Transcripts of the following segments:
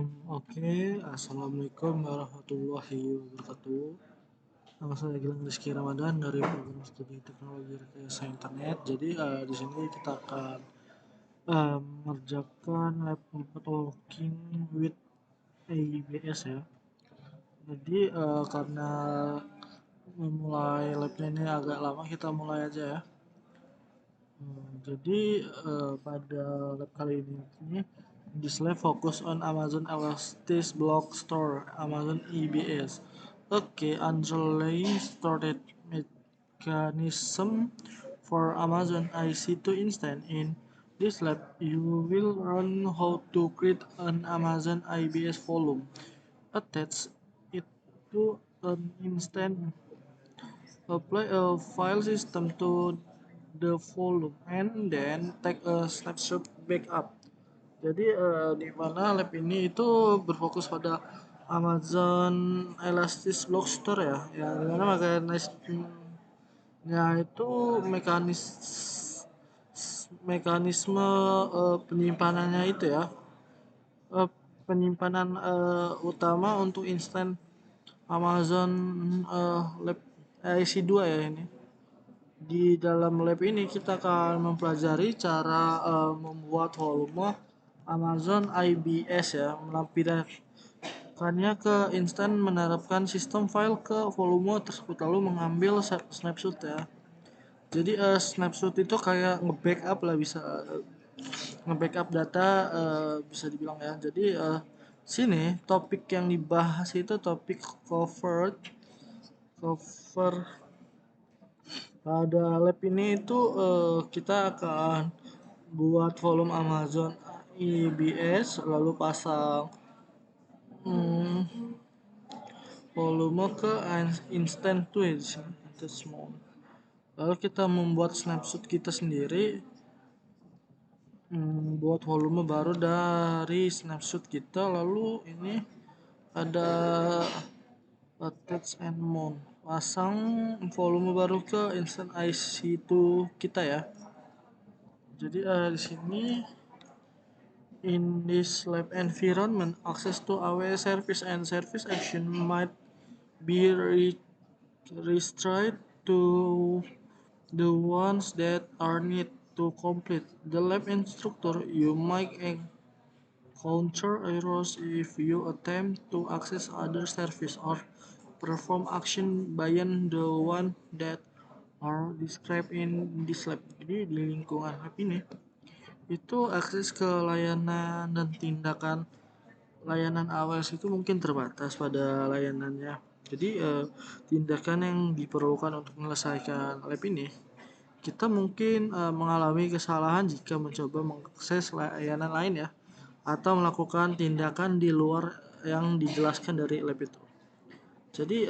Assalamualaikum warahmatullahi wabarakatuh. Nama saya Gilang Rizky Ramadan dari program studi teknologi rekayasa internet. Jadi di sini kita akan mengerjakan lab networking with ABS ya. Jadi karena memulai labnya ini agak lama, kita mulai aja ya. Jadi pada lab kali ini this lab focus on Amazon Elastic Block Store, Amazon EBS. Underlying storage mechanism for Amazon IC2 instance. In this lab, you will learn how to create an Amazon IBS volume, attach it to an instance, apply a file system to the volume, and then take a snapshot backup. Jadi di mana lab ini itu berfokus pada Amazon Elasticblock Store ya, di mana mekanismenya itu mekanisme penyimpanannya itu ya, penyimpanan utama untuk instan Amazon Lab IC2 ya ini. Di dalam lab ini kita akan mempelajari cara membuat volume Amazon IBS ya, melampirkannya ke instan, menerapkan sistem file ke volume tersebut, lalu mengambil snapshot ya. Jadi snapshot itu kayak nge-backup lah, bisa nge-backup data, bisa dibilang ya. Jadi sini topik yang dibahas itu topik cover pada lab ini itu kita akan buat volume Amazon EBS, lalu pasang volume ke instant twitch mode. Lalu kita membuat snapshot kita sendiri, buat volume baru dari snapshot kita. Lalu ini ada attach and mount, pasang volume baru ke instant IC2 kita ya. Jadi di sini in this lab environment, access to AWS service and service action might be restricted to the ones that are need to complete the lab instructor. You might encounter errors if you attempt to access other service or perform action beyond the one that are described in this lab. Jadi di lingkungan lab ini itu akses ke layanan dan tindakan layanan AWS itu mungkin terbatas pada layanannya. Jadi tindakan yang diperlukan untuk menyelesaikan lab ini, kita mungkin mengalami kesalahan jika mencoba mengakses layanan lain ya, atau melakukan tindakan di luar yang dijelaskan dari lab itu. Jadi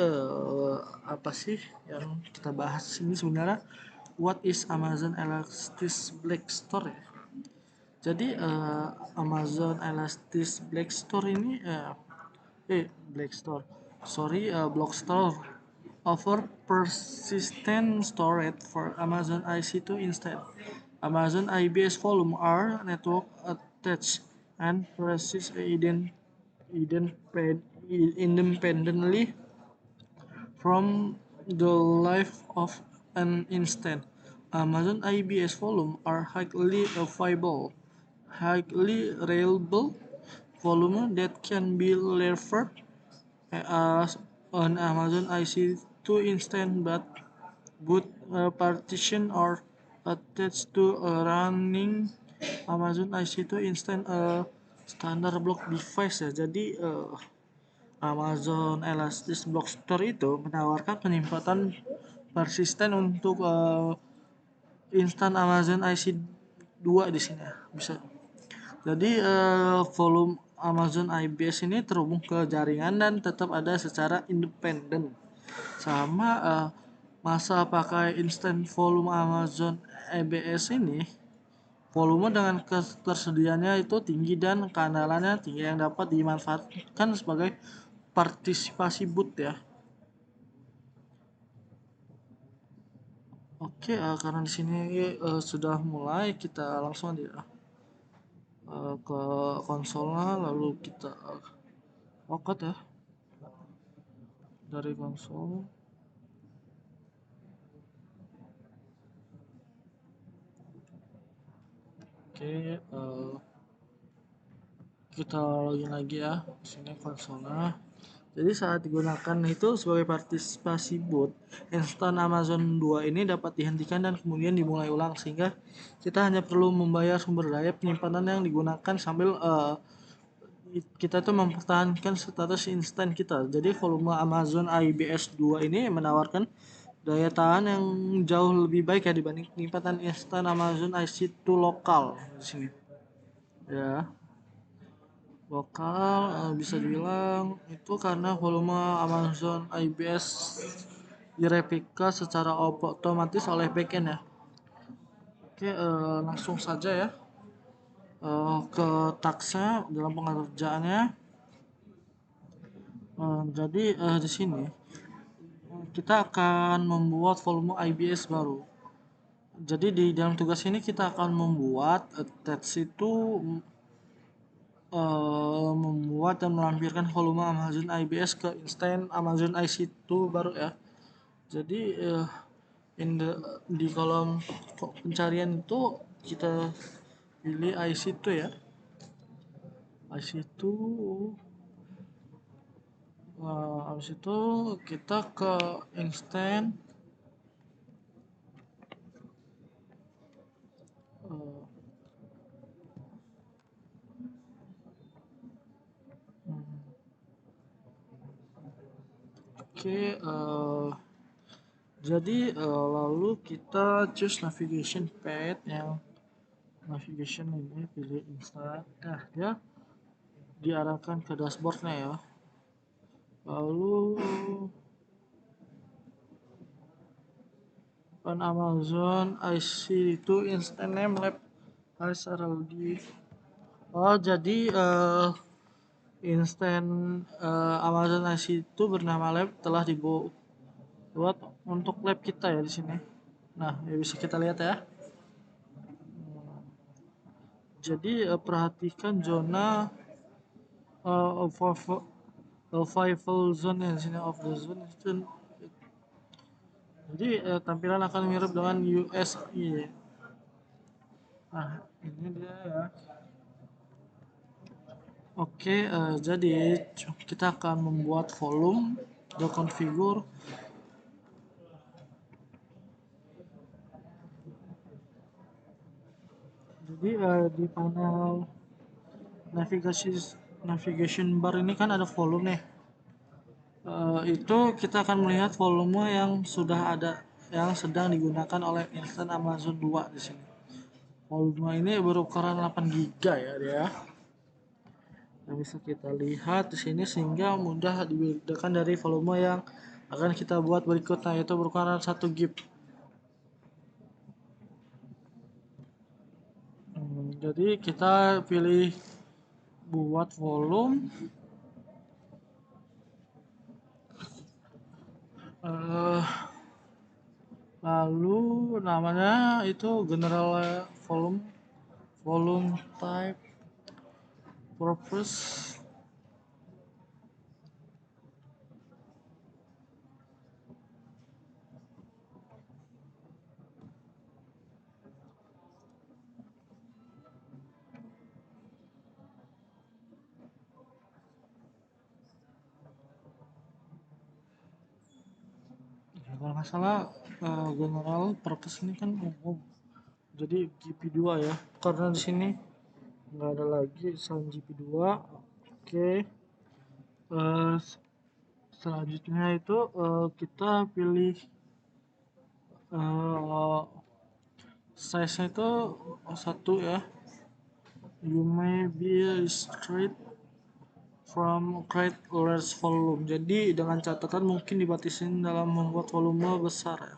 apa sih yang kita bahas ini sebenarnya? What is Amazon Elastic Block Store ya? Jadi Amazon Elastic Block Store ini Block Store offer persistent storage for Amazon IC2 instead. Amazon IBS volume are network attached and persist independently from the life of an instant. Amazon IBS volume are highly reliable volume that can be levered as an Amazon IC2 instance, but boot partition or attached to a running Amazon IC2 instance, a standard block device ya. Jadi Amazon Elastic Block Store itu menawarkan penyimpanan persisten untuk instan Amazon IC2 di sini ya, bisa. Jadi volume Amazon IBS ini terhubung ke jaringan dan tetap ada secara independen. Sama masa pakai instant volume Amazon EBS ini, volume dengan ketersediaannya itu tinggi dan keandalannya tinggi yang dapat dimanfaatkan sebagai partisipasi boot ya. Karena di sini sudah mulai, kita langsung aja. ke konsolnya, lalu kita lokat ya dari konsol. Oke, kita login lagi ya. Di sini konsolnya. Jadi saat digunakan itu sebagai partisipasi boot, instan Amazon 2 ini dapat dihentikan dan kemudian dimulai ulang sehingga kita hanya perlu membayar sumber daya penyimpanan yang digunakan sambil kita tuh mempertahankan status instan kita. Jadi volume Amazon IBS 2 ini menawarkan daya tahan yang jauh lebih baik ya dibanding penyimpanan instan Amazon IC2 lokal di sini. Ya, lokal bisa dibilang itu karena volume Amazon IBS direplika secara otomatis oleh backend ya. Oke, langsung saja ya ke taksnya dalam pengerjaannya. Jadi di sini kita akan membuat volume IBS baru. Jadi di dalam tugas ini kita akan membuat attach itu membuat dan melampirkan volume Amazon IBS ke instance Amazon IC2 baru ya. Jadi di kolom pencarian itu kita pilih IC2 ya. IC2 habis itu kita ke instance oke, jadi lalu kita choose navigation path yang navigation ini pilih instant. Nah, dia diarahkan ke dashboardnya ya. Lalu on Amazon IC itu instant name lab SRLD. Oh, jadi instant Amazon IC itu bernama lab telah dibuat untuk lab kita ya di sini. Nah, ya bisa kita lihat ya. Jadi perhatikan zona survival zone ya di sini of the zone itu. Jadi tampilan akan mirip dengan USI. Nah, ini dia ya. Oke, jadi kita akan membuat volume the configure. Jadi di panel navigasi navigation bar ini kan ada volume nih. Itu kita akan melihat volume yang sudah ada yang sedang digunakan oleh instan Amazon 2 di sini. Volume ini berukuran 8 GB ya dia. Yang bisa kita lihat di sini sehingga mudah dibedakan dari volume yang akan kita buat berikutnya yaitu berukuran 1 GB. Jadi kita pilih buat volume lalu namanya itu general volume volume type purpose. Ya, kalau nggak salah general purpose ini kan umum jadi GP2 ya karena di sini nggak ada lagi selain GP2. Oke, eh, selanjutnya itu kita pilih eh, size nya itu satu ya. You may be restricted from create large volume. Jadi dengan catatan mungkin dibatasin dalam membuat volume besar ya.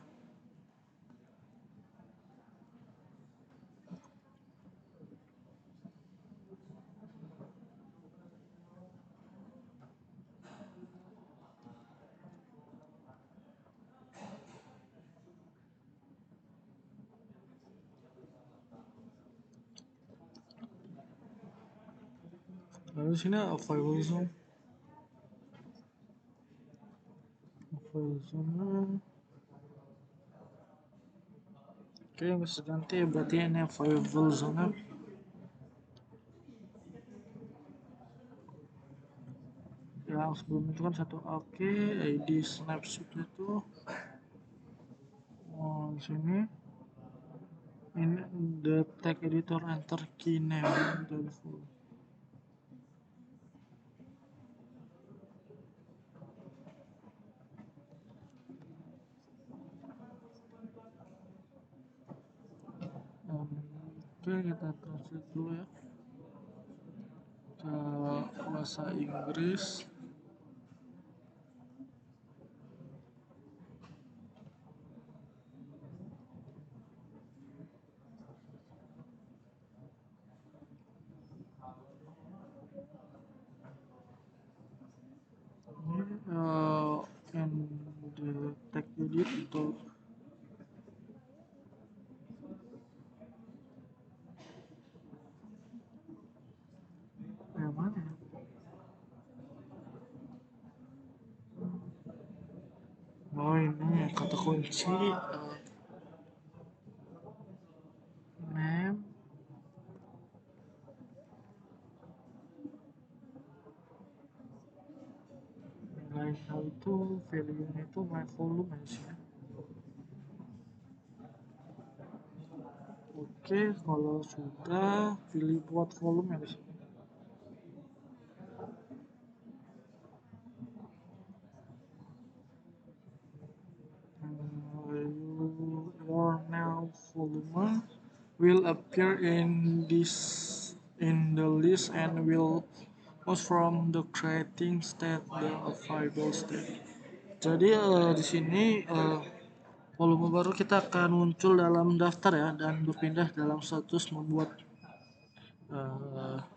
Lalu sini available zoom. Available zoom. Oke, yang bisa ganti berarti ini available zone. Yang sebelum itu kan satu oke, ID snapshot itu. Oh, di sini ini the tag editor enter key name dan full. Oke, kita translate dulu ya ke bahasa Inggris. And the tag edit itu yang mana ya? Oh, ini kata kunci name nilai hal itu value nya itu my volume aja. Oke, kalau sudah pilih buat volume ya di sini. Your now volume will appear in the list and will move from the creating state the available state. Jadi di sini volume baru kita akan muncul dalam daftar ya dan berpindah dalam status membuat. Nah,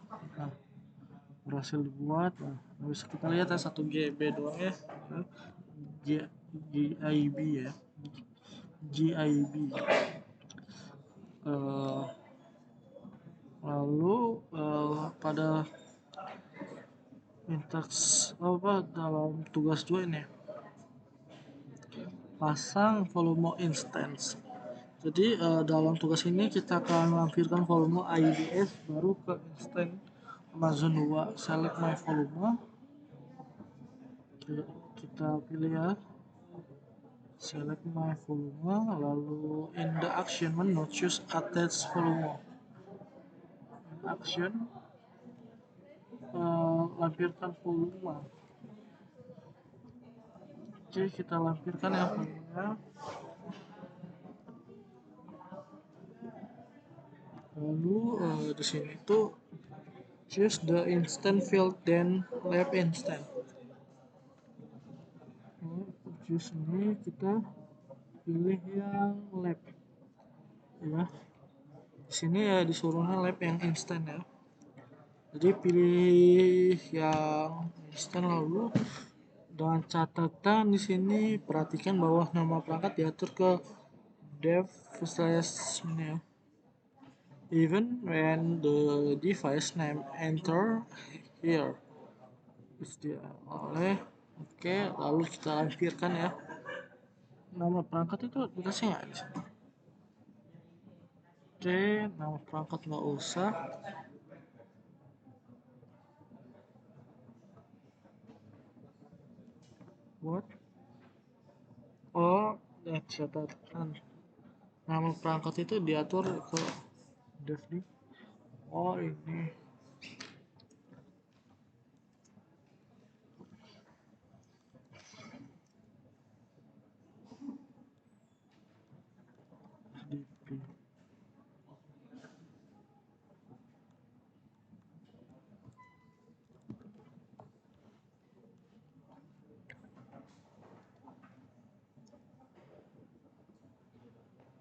berhasil dibuat. Nah, bisa kita lihat ya 1 GB doang ya. GIB ya. GIB. Lalu pada apa dalam tugas 2 ini pasang volume instance. Jadi dalam tugas ini kita akan melampirkan volume IDS baru ke instance Amazon 2. Select my volume. Kita pilih ya. Select my volume, lalu in the action menu choose attach volume. In action lampirkan volume. Oke, kita lampirkan ya volumenya. Lalu di sini tuh choose the instant field then lab instant. Choose ini kita pilih yang lab ya. Di sini ya disuruhnya lab yang instant ya. Jadi pilih yang instant lalu dengan catatan di sini perhatikan bahwa nama perangkat diatur ke dev/ini ya. Even when the device name enter here. Oleh oke, lalu kita lampirkan ya. Nama perangkat itu dikasih nggak di sini? Oke, nama perangkat nggak usah. What? Oh, ya catatan. Nama perangkat itu diatur ke dev di. Oh, ini. DP.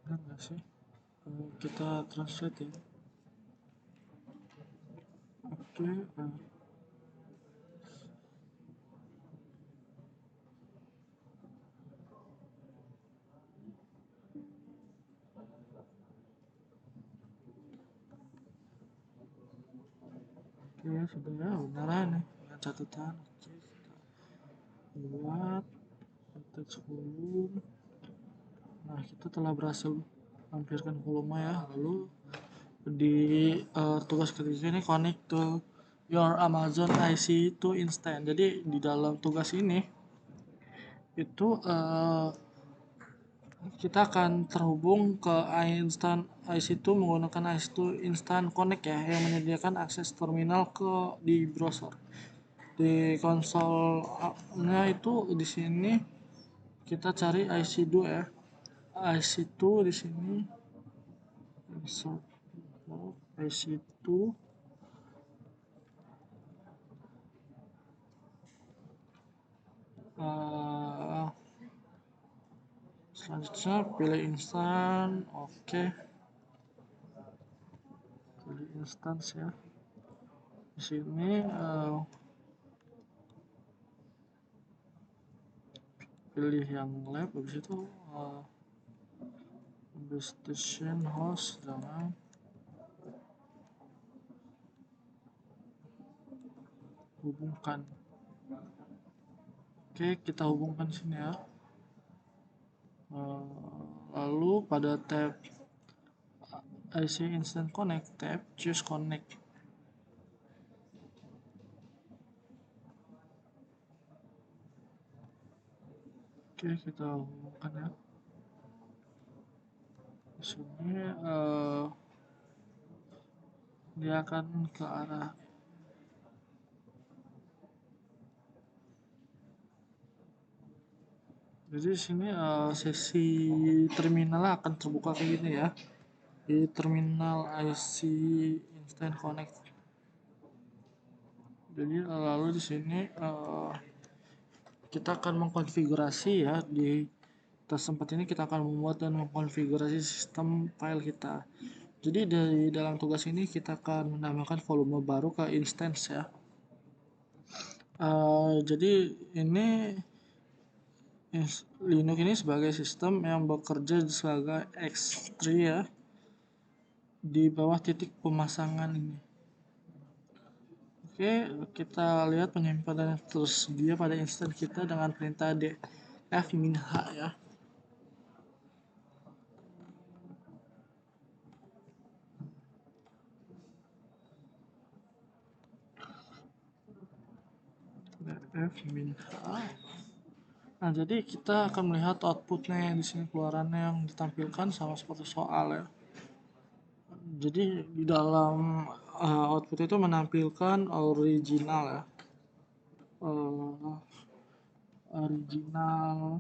Enggak sih, kita translate ya. Oke, Oke, sudah ya, beneran nih dengan catatan. Oke, kita buat attach volume. Nah, kita telah berhasil lampirkan volume ya. Lalu di tugas ketiga ini connect to your Amazon IC to instant. Jadi di dalam tugas ini itu kita akan terhubung ke instant IC2 menggunakan IC2 Instant Connect ya, yang menyediakan akses terminal ke di browser. Di konsolnya itu di sini kita cari IC2 ya. IC2 di sini insert IC2. Selanjutnya pilih instan. Oke, pilih instance ya. Di sini pilih yang lab, habis itu station host, jangan hubungkan. Oke, kita hubungkan sini ya. Lalu pada tab IC Instant Connect, tab choose connect. Oke, kita hubungkan ya. Di sini dia akan ke arah. Jadi di sini sesi terminal akan terbuka kayak gini ya. Di terminal IC Instant Connect. Jadi lalu di sini kita akan mengkonfigurasi ya, di tempat ini kita akan membuat dan mengkonfigurasi sistem file kita. Jadi dari dalam tugas ini kita akan menambahkan volume baru ke instance ya. Jadi ini Linux ini sebagai sistem yang bekerja sebagai X3 ya, di bawah titik pemasangan ini. Oke, kita lihat penyimpanan yang tersedia pada instance kita dengan perintah df-h ya. df-h. Nah, jadi kita akan melihat outputnya di sini, keluarannya yang ditampilkan sama seperti soal ya. Jadi di dalam output itu menampilkan original ya. Original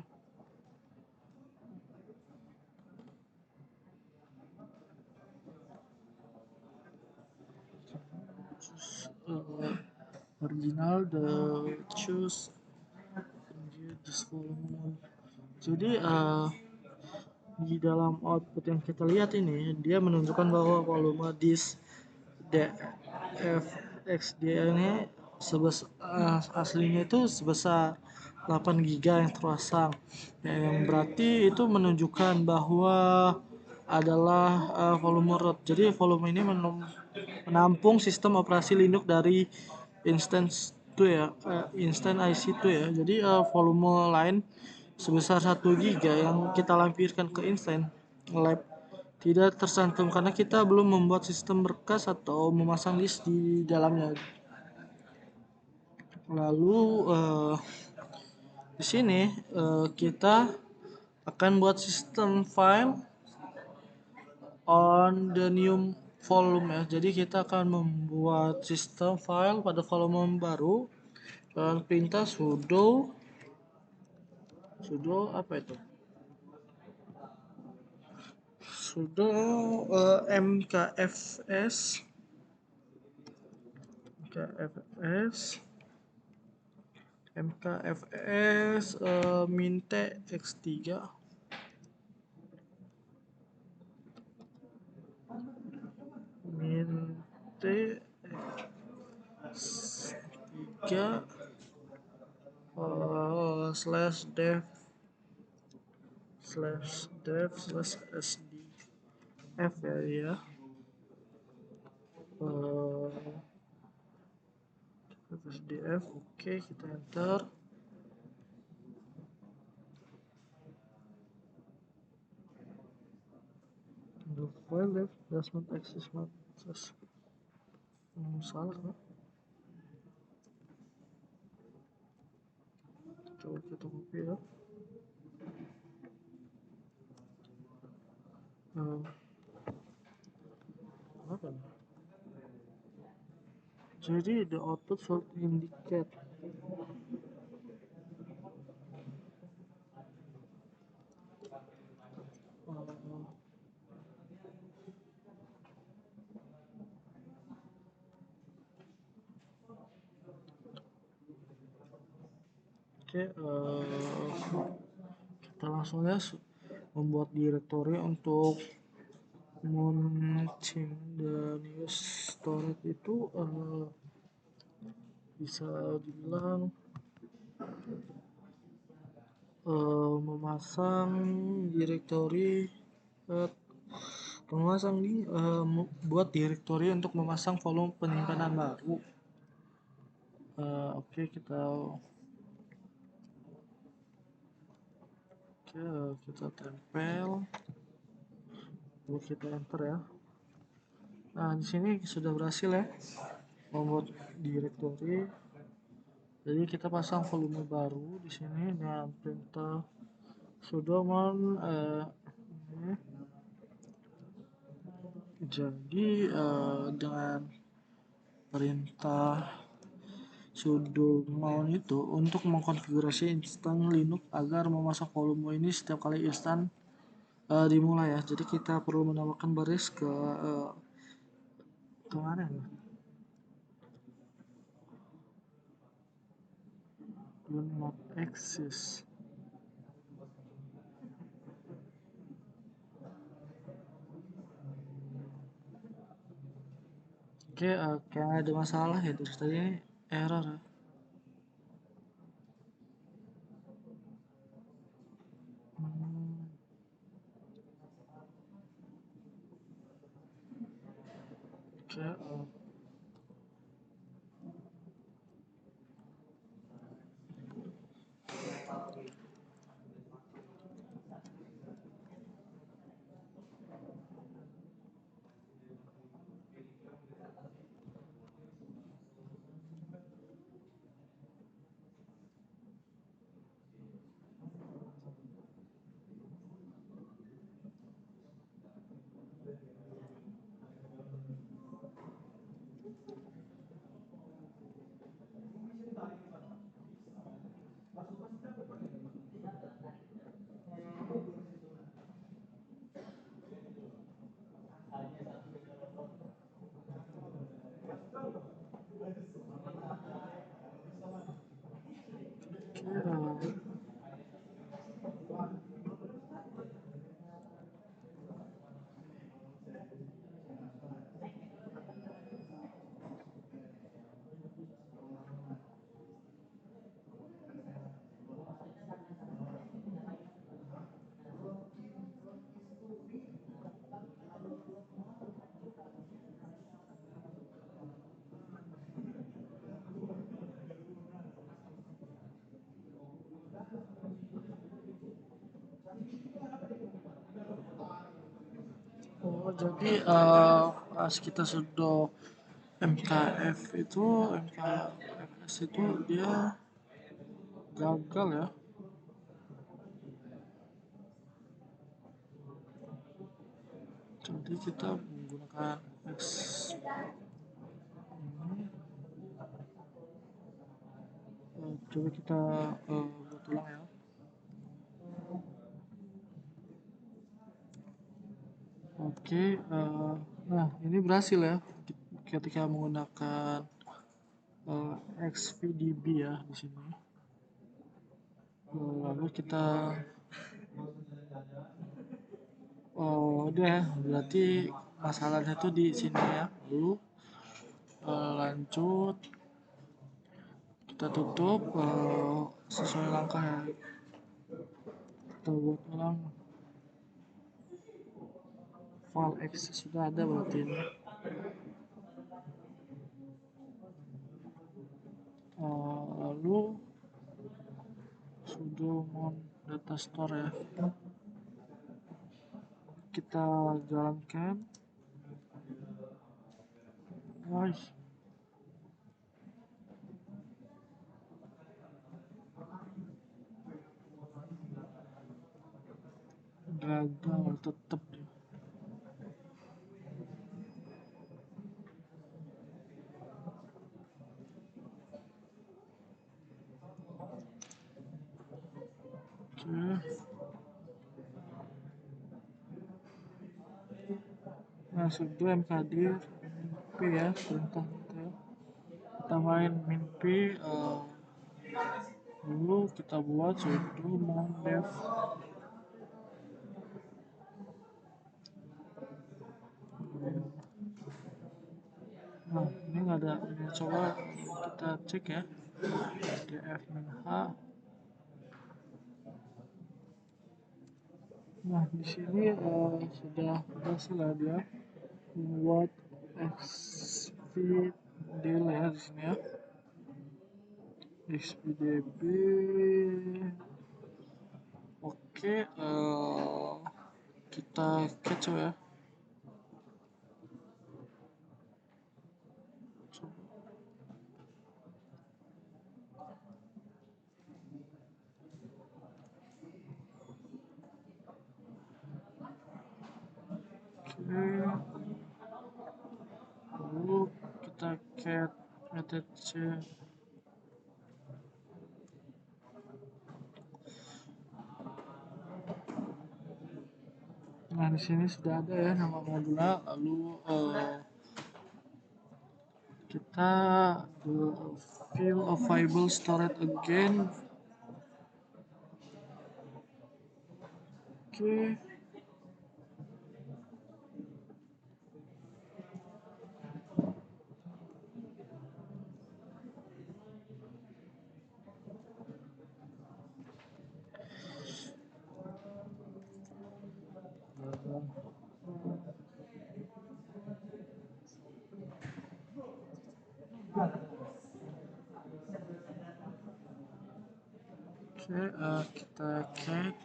original the choose this volume. Jadi di dalam output yang kita lihat ini dia menunjukkan bahwa volume disk DFXD ini aslinya itu sebesar 8 GB yang terpasang, yang berarti itu menunjukkan bahwa adalah volume root. Jadi volume ini menampung sistem operasi Linux dari instance itu ya, instant IC itu ya. Jadi volume lain sebesar 1 GB yang kita lampirkan ke instant lab tidak tersantum karena kita belum membuat sistem berkas atau memasang disk di dalamnya. Lalu di sini kita akan buat sistem file on the new volume ya. Jadi kita akan membuat sistem file pada volume baru dengan perintah sudo apa itu? Sudo mkfs minte x3 minte x3 slash dev slash sdf ya. SDF. Oke, kita enter. The file left does not exist. Salah kan? Coba kita copy ya. Hmm, apa nih? Jadi the output should indicate uh, oke, kita langsung ya membuat directory untuk launching the new storage itu bisa dibilang memasang directory uh, buat directory untuk memasang volume penyimpanan baru. Oke, kita tempel, lalu kita enter ya. Nah, di sini sudah berhasil ya membuat directory. Jadi kita pasang volume baru di sini dengan perintah sudo man ini. Jadi dengan perintah sudo mount itu untuk mengkonfigurasi instan Linux agar memasang volume ini setiap kali instan dimulai ya. Jadi kita perlu menambahkan baris ke mana ya? Do not exist. Oke, kayak ada masalah ya dari tadi ini error ya. Hmm, oke, oke, oh jadi pas kita sudah MKFS itu dia gagal ya. Jadi kita menggunakan X ini. Coba kita buat ulang ya. Oke, nah ini berhasil ya ketika menggunakan XVDB ya di sini. Lalu kita udah ya, berarti masalahnya tuh di sini ya. Lalu lanjut kita tutup sesuai langkah yang kita buat ulang. File X sudah ada berarti ini. Lalu sudo mount data store ya, kita jalankan. Guys, gagal tetap. Oke, nah sudo mkdir minpi ya, perintah kita ya. Kita main minpi, dulu kita buat sudo mount dev. Nah ini nggak ada, ini coba kita cek ya, df -h. Nah di sini sudah berhasil ya dia membuat xvideo ya di sini ya, xvdb. Oke, kita kecoh ya. Oke, lalu kita cat etc. Nah di sini sudah ada ya nama modulnya. Lalu kita fill available storage again. Oke, kita cat.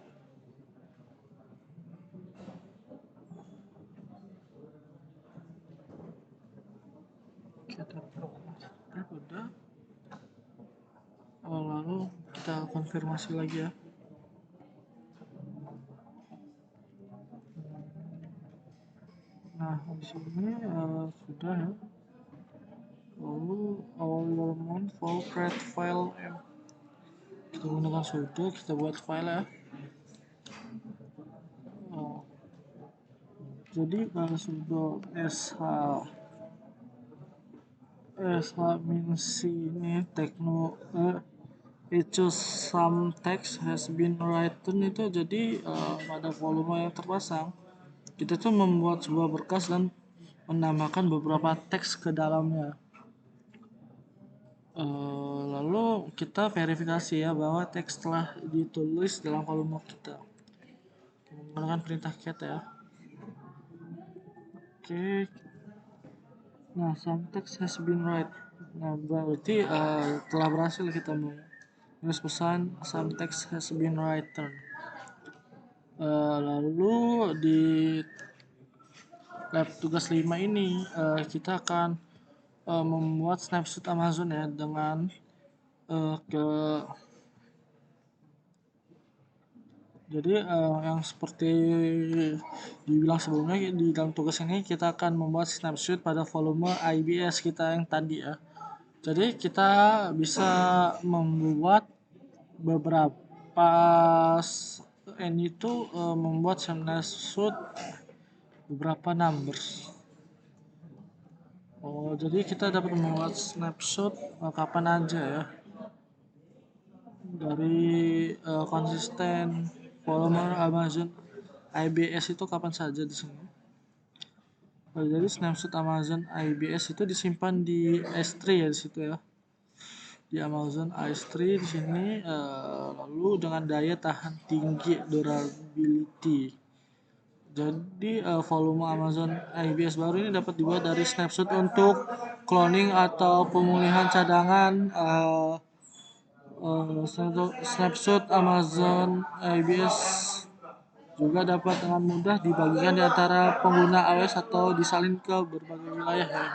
Kita udah. Lalu kita konfirmasi lagi ya. Nah di sini sudah ya. Lalu our mount for create file m. Kita gunakan sudo, kita buat file ya. Jadi kalau sudo sh means ini tekno echo some text has been written, itu jadi pada volume yang terpasang kita tuh membuat sebuah berkas dan menambahkan beberapa teks ke dalamnya. Lalu kita verifikasi ya bahwa teks telah ditulis dalam volume kita menggunakan perintah cat ya. Oke, nah some text has been write. Nah berarti telah berhasil kita menulis pesan some text has been written. Lalu di lab tugas 5 ini kita akan membuat snapshot Amazon ya dengan jadi yang seperti dibilang sebelumnya, di dalam tugas ini kita akan membuat snapshot pada volume IBS kita yang tadi ya. Jadi kita bisa membuat beberapa ini itu membuat snapshot beberapa numbers. Jadi kita dapat membuat snapshot kapan aja ya, dari konsisten volume Amazon IBS itu kapan saja di sini. Jadi snapshot Amazon IBS itu disimpan di S3 ya di situ ya, di Amazon S3 di sini, lalu dengan daya tahan tinggi durability. Jadi volume Amazon IBS baru ini dapat dibuat dari snapshot untuk cloning atau pemulihan cadangan, snapshot Amazon ABS juga dapat dengan mudah dibagikan di antara pengguna iOS atau disalin ke berbagai wilayah ya.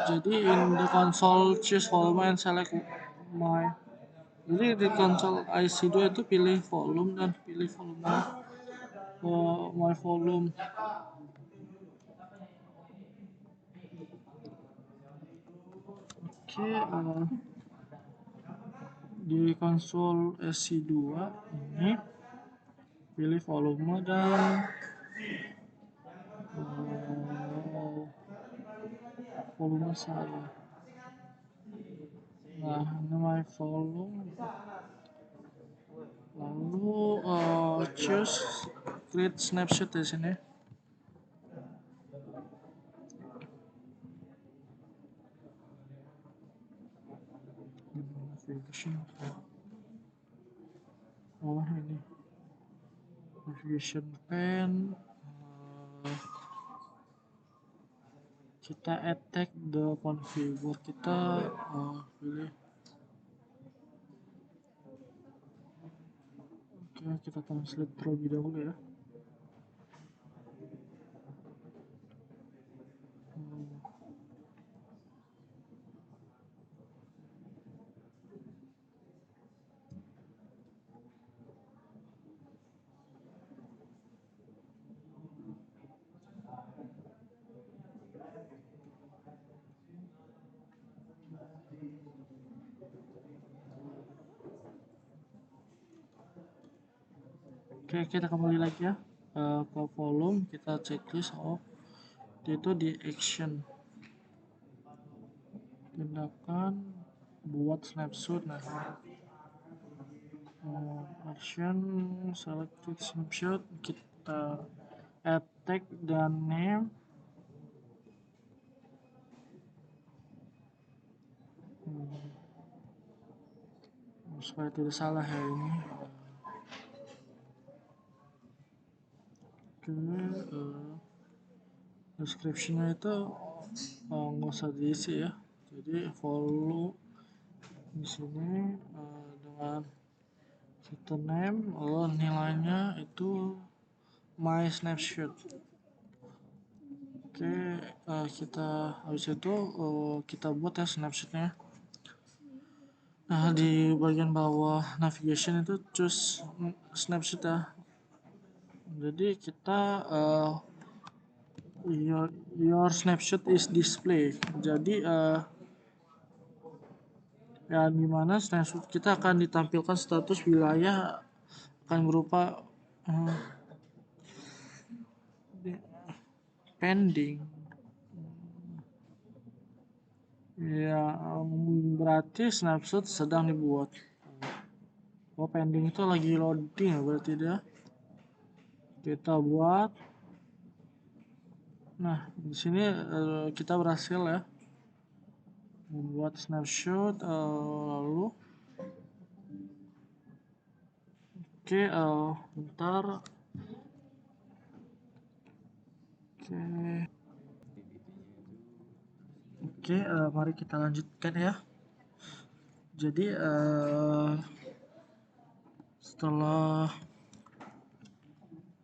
Jadi in the console choose volume and select my. Jadi di console IC2 itu pilih volume dan pilih volume my volume. Oke, di konsol SC2 ini pilih volume dan volume saya. Nah, ini my volume. Lalu choose create snapshot di sini. Oh ini navigation pen. Kita attack the configure, kita pilih. Oke, kita translate terlebih dahulu ya. Oke, kita kembali lagi ya ke volume, kita checklist itu di action tindakan buat snapshot. Nah, action selected snapshot, kita add tag dan name. Supaya tidak salah ya ini. Oke, descriptionnya itu nggak usah diisi ya. Jadi follow di sini dengan kita name, nilainya itu my snapshot. Oke, kita habis itu kita buat ya snapshotnya. Nah, di bagian bawah navigation itu choose snapshot ya. Jadi kita your snapshot is display. Jadi ya dimana snapshot kita akan ditampilkan status wilayah akan berupa pending. Ya, berarti snapshot sedang dibuat. Oh, pending itu lagi loading ya berarti dia. Kita buat. Nah, di sini kita berhasil ya membuat snapshot. Lalu oke, bentar. Oke, mari kita lanjutkan ya. Jadi setelah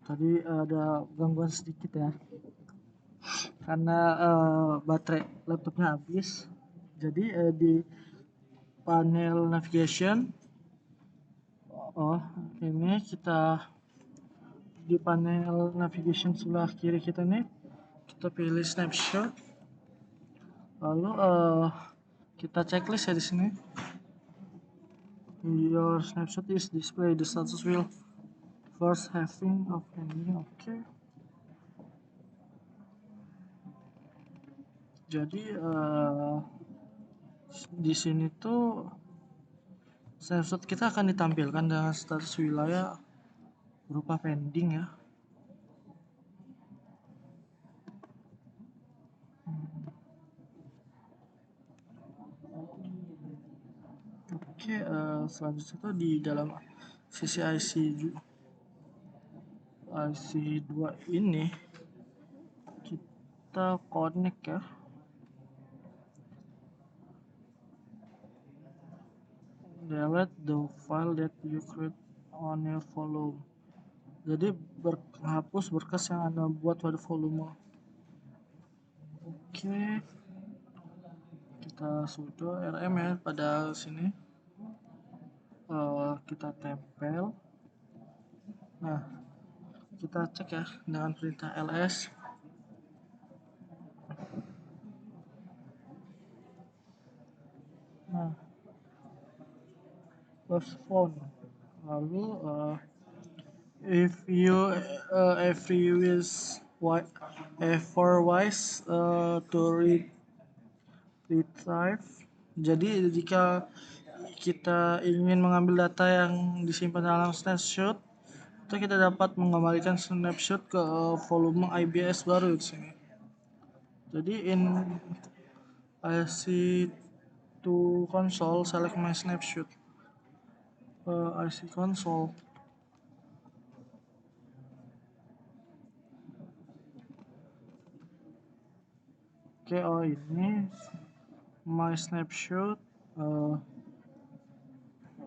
tadi ada gangguan sedikit ya, karena baterai laptopnya habis. Jadi di panel navigation, ini kita di panel navigation sebelah kiri kita nih, kita pilih snapshot. Lalu kita checklist ya di sini. Your snapshot is display the status will first having of pending. Oke. Jadi di sini tuh snapshot kita akan ditampilkan dengan status wilayah berupa pending ya. Oke, selanjutnya itu di dalam sisi IC2 ini kita connect ya. delete the file that you create on your volume. Jadi hapus berkas yang Anda buat pada volume. Oke, kita sudo rm ya pada sini. Kita tempel. Nah, kita cek ya dengan perintah ls. Nah, was found. Lalu if you every wish ever wise to retrieve. Jadi jika kita ingin mengambil data yang disimpan dalam snapshot, itu kita dapat mengembalikan snapshot ke volume IBS baru di sini. Jadi IC to console, select my snapshot. IC console. Oke, ini my snapshot.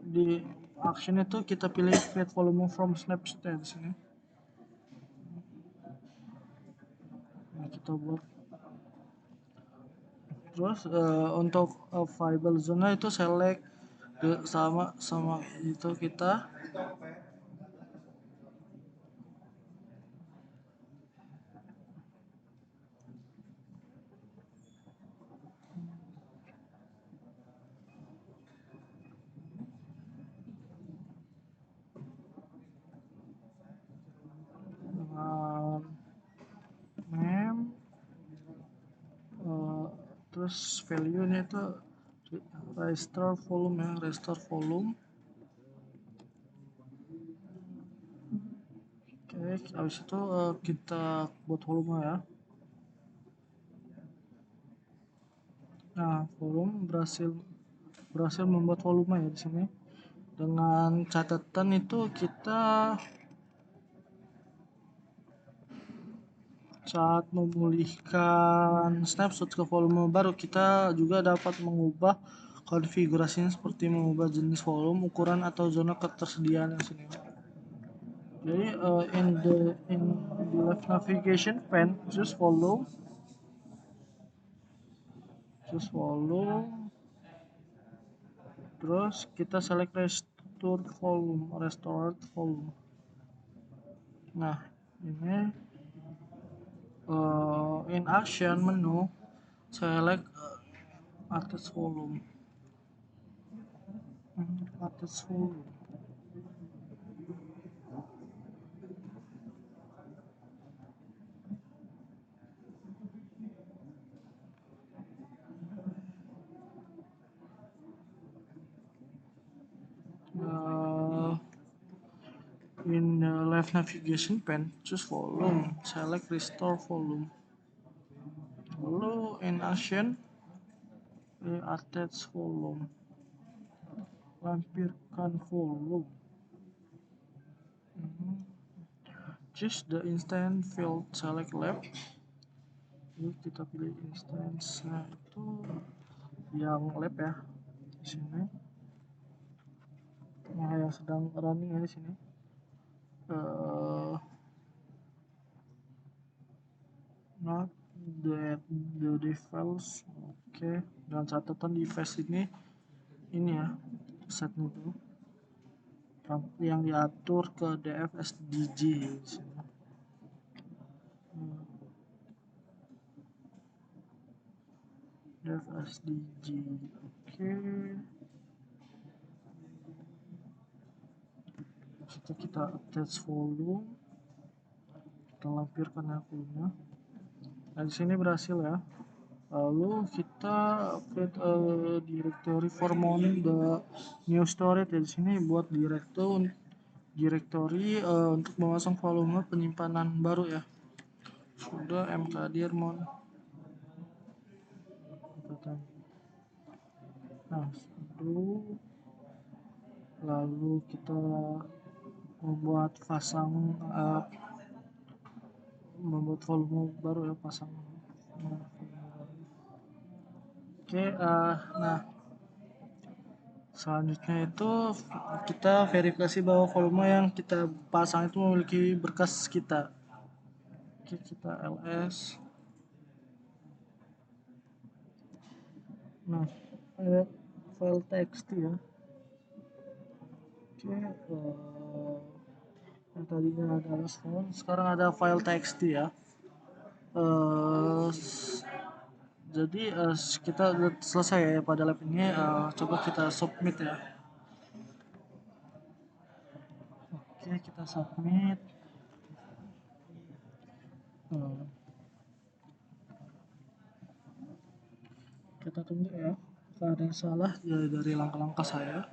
Di action itu kita pilih create volume from snapshot ya di sini. Nah, kita buat. Terus untuk variable zona itu select sama itu kita dengan name, terus value nya itu restore volume ya, restore volume. Oke, habis itu kita buat volume ya. Nah, volume berhasil membuat volume ya di sini. Dengan catatan itu kita saat memulihkan snapshot ke volume baru, kita juga dapat mengubah konfigurasinya seperti mengubah jenis volume, ukuran atau zona ketersediaan yang sini. Jadi in the left navigation pane, choose volume, terus kita select restored volume. Nah, ini in action menu select attach volume. In the left navigation pane, choose volume, select restore volume. Lalu in action, attach volume, lampirkan volume. Choose the instance field, select lab. Lalu kita pilih instance itu yang lab ya di sini. Nah, yang sedang running ya di sini. Not the defaults. Oke, dengan catatan device ini ya setnya itu yang diatur ke DFSDG di sini. DFSDG. Oke. Setelah kita attach volume, kita lampirkan ya volume. Nah, di sini berhasil ya. Lalu kita create a directory for mounting the new storage ya, di sini buat directory untuk memasang volume penyimpanan baru ya. Sudah mkdir mount. Nah, lalu kita membuat membuat volume baru ya, pasang. Oke, nah Selanjutnya itu kita verifikasi bahwa volume yang kita pasang itu memiliki berkas kita. Oke, kita ls. Nah, ada file txt ya. Oke, yang tadinya ada respon, sekarang ada file txt ya. Eh, jadi kita udah selesai ya pada lab ini. Coba kita submit ya. Oke, kita submit. Eh, kita tunggu ya. Kalau ada yang salah ya dari langkah-langkah saya.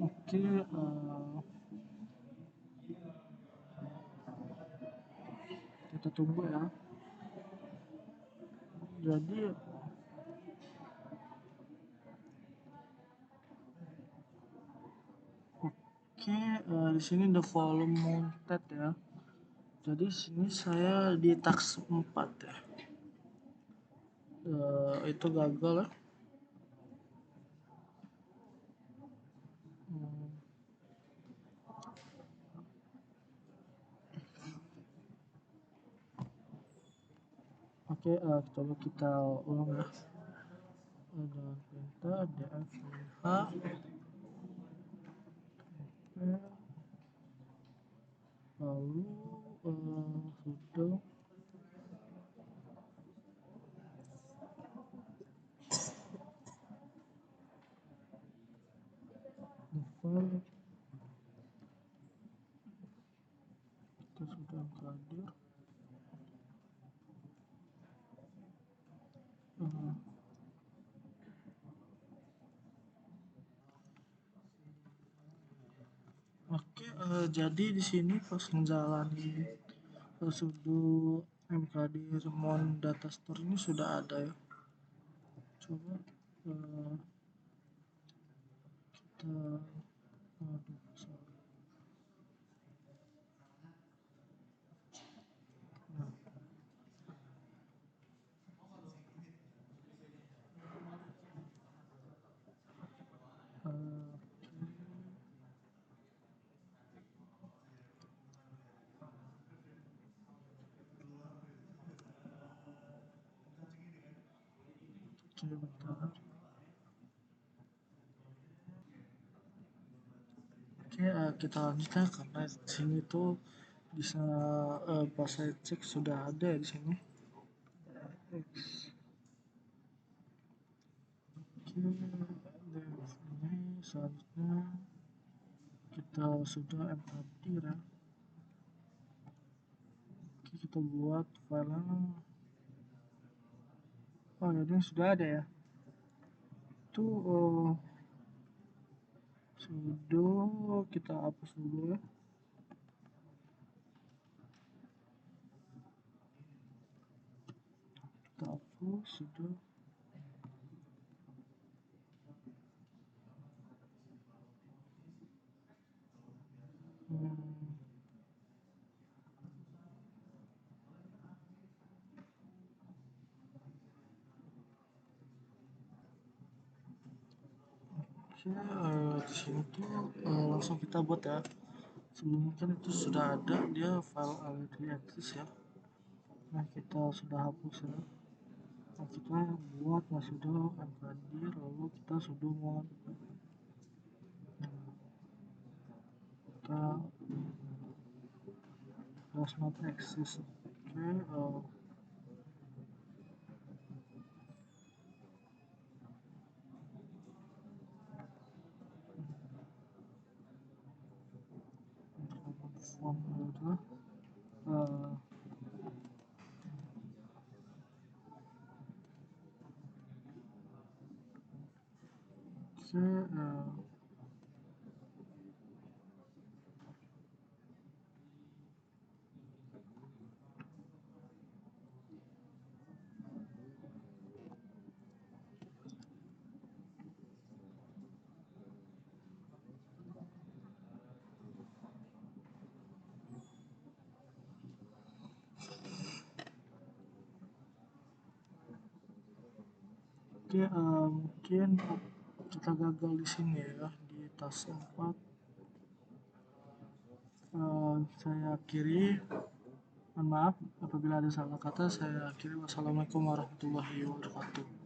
Oke, kita tunggu ya. Jadi oke, di sini the volume mounted ya. Jadi sini saya di task 4 ya. Itu gagal ya. Hmm, Oke, coba kita ulang ya. Ada perintah dfh. Lalu sudah file kita sudah hadir. Oke, jadi di sini pas menjalani sudo mkdir mon data store ini sudah ada ya. Coba kita sorry. Oke, bentar. Oke, kita lanjutkan karena di sini tuh bisa pas saya cek sudah ada ya di sini. Oke, ini selanjutnya kita sudah mkdir ya. Oke, kita buat file. Oh, jadi sudah ada ya. Itu sudo kita hapus dulu ya. Kita hapus sudo. Oke, di sini tuh langsung kita buat ya. Sebelumnya kan itu sudah ada dia file already exist ya. Nah, kita sudah hapus ya. Nah, kita buat sudo mkdir lalu kita sudo mon. Kita does not exist. Oke, form udah. Oke, Oke, mungkin kita gagal di sini ya di tas 4. Saya akhiri. Mohon maaf apabila ada salah kata. Saya akhiri. Wassalamualaikum warahmatullahi wabarakatuh.